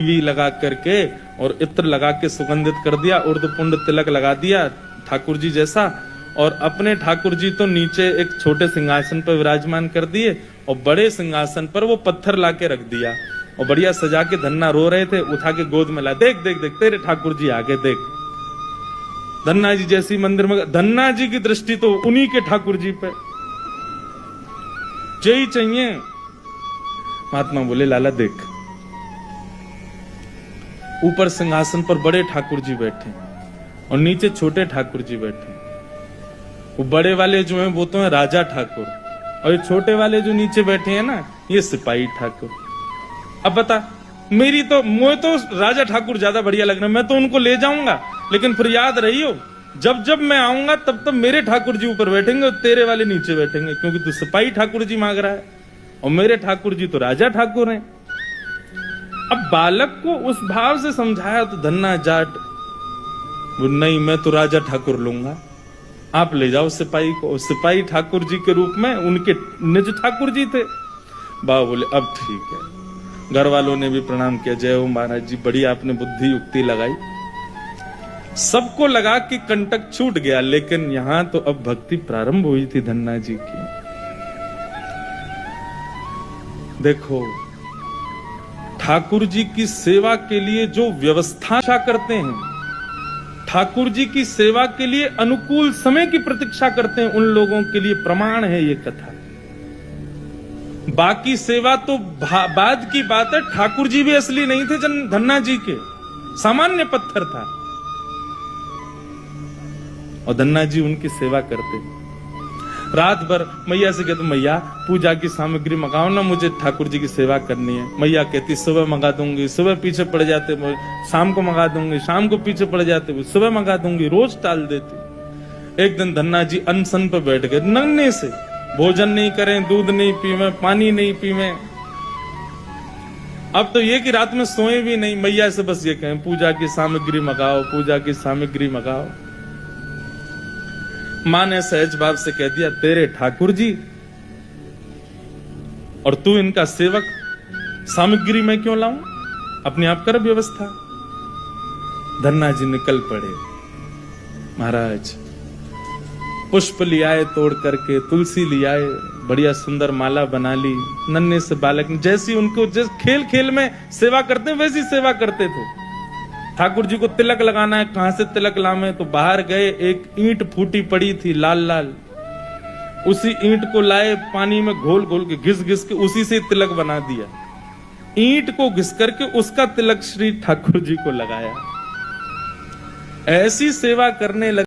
भी लगा करके और इत्र लगा के सुगंधित कर दिया, उर्द पुंड तिलक लगा दिया ठाकुर जी जैसा, और अपने ठाकुर जी तो नीचे एक छोटे सिंहासन पर विराजमान कर दिए और बड़े सिंहासन पर वो पत्थर लाके रख दिया और बढ़िया सजा के। धन्ना रो रहे थे, उठा के गोद में ला, देख देख देख तेरे ठाकुर जी आगे देख। धन्ना जी जैसी मंदिर में, धन्ना जी की दृष्टि तो उन्हीं के ठाकुर जी पे यही चाहिए। महात्मा बोले लाला देख, ऊपर सिंहासन पर बड़े ठाकुर जी बैठे और नीचे छोटे ठाकुर जी बैठे। वो बड़े वाले जो हैं वो तो हैं राजा ठाकुर, और ये छोटे वाले जो नीचे बैठे हैं ना, ये सिपाही ठाकुर। अब बता, मुझे तो राजा ठाकुर ज्यादा बढ़िया लग रहा है, मैं तो उनको ले जाऊंगा, लेकिन फिर याद रहियो जब जब मैं आऊंगा तब तब मेरे ठाकुर जी ऊपर बैठेंगे और तेरे वाले नीचे बैठेंगे, क्योंकि तू सिपाही ठाकुर जी मांग रहा है और मेरे ठाकुर जी तो राजा ठाकुर हैं। अब बालक को उस भाव से समझाया तो धन्ना जाट वो नहीं, मैं तो राजा ठाकुर लूंगा, आप ले जाओ सिपाही को। सिपाही ठाकुर जी के रूप में उनके निज ठाकुर जी थे। बाबा बोले अब ठीक है। घर वालों ने भी प्रणाम किया, जय हो महाराज जी, बड़ी आपने बुद्धि युक्ति लगाई। सबको लगा कि कंटक छूट गया, लेकिन यहां तो अब भक्ति प्रारंभ हुई थी धन्ना जी की। देखो, ठाकुर जी की सेवा के लिए जो व्यवस्था करते हैं, ठाकुर जी की सेवा के लिए अनुकूल समय की प्रतीक्षा करते हैं, उन लोगों के लिए प्रमाण है ये कथा। बाकी सेवा तो बाद की बात है। ठाकुर जी भी असली नहीं थे, धन्ना जी के सामान्य पत्थर था और धन्ना जी उनकी सेवा करते। रात भर मैया से कहते, मैया पूजा की सामग्री मंगाओ ना, मुझे ठाकुर जी की सेवा करनी है। मैया कहती सुबह मंगा दूंगी, सुबह पीछे पड़ जाते, शाम को मंगा दूंगी, शाम को पीछे पड़ जाते, सुबह मंगा दूंगी, रोज टाल देती। एक दिन धन्ना जी अनशन पे बैठ गए, नन्हे से, भोजन नहीं करें, दूध नहीं पीवे, पानी नहीं पीवे। अब तो ये कि रात में सोए भी नहीं, मैया से बस ये कहें पूजा की सामग्री मंगाओ, पूजा की सामग्री मंगाओ। मां ने सहज भाव से कह दिया, तेरे ठाकुर जी और तू इनका सेवक, सामग्री मैं क्यों लाऊं, अपने आप कर व्यवस्था। धन्ना जी निकल पड़े। महाराज पुष्प लियाए तोड़ करके, तुलसी लियाए, बढ़िया सुंदर माला बना ली। नन्हे से बालक जैसी उनको जैसे खेल खेल में सेवा करते वैसी सेवा करते थे। ठाकुर जी को तिलक लगाना है, कहां से तिलक लावे, तो बाहर गए, एक ईंट फूटी पड़ी थी लाल लाल, उसी ईंट को लाए, पानी में घोल घोल के घिस घिस के उसी से तिलक बना दिया। ईंट को घिस करके उसका तिलक श्री ठाकुर जी को लगाया। ऐसी सेवा करने लगे।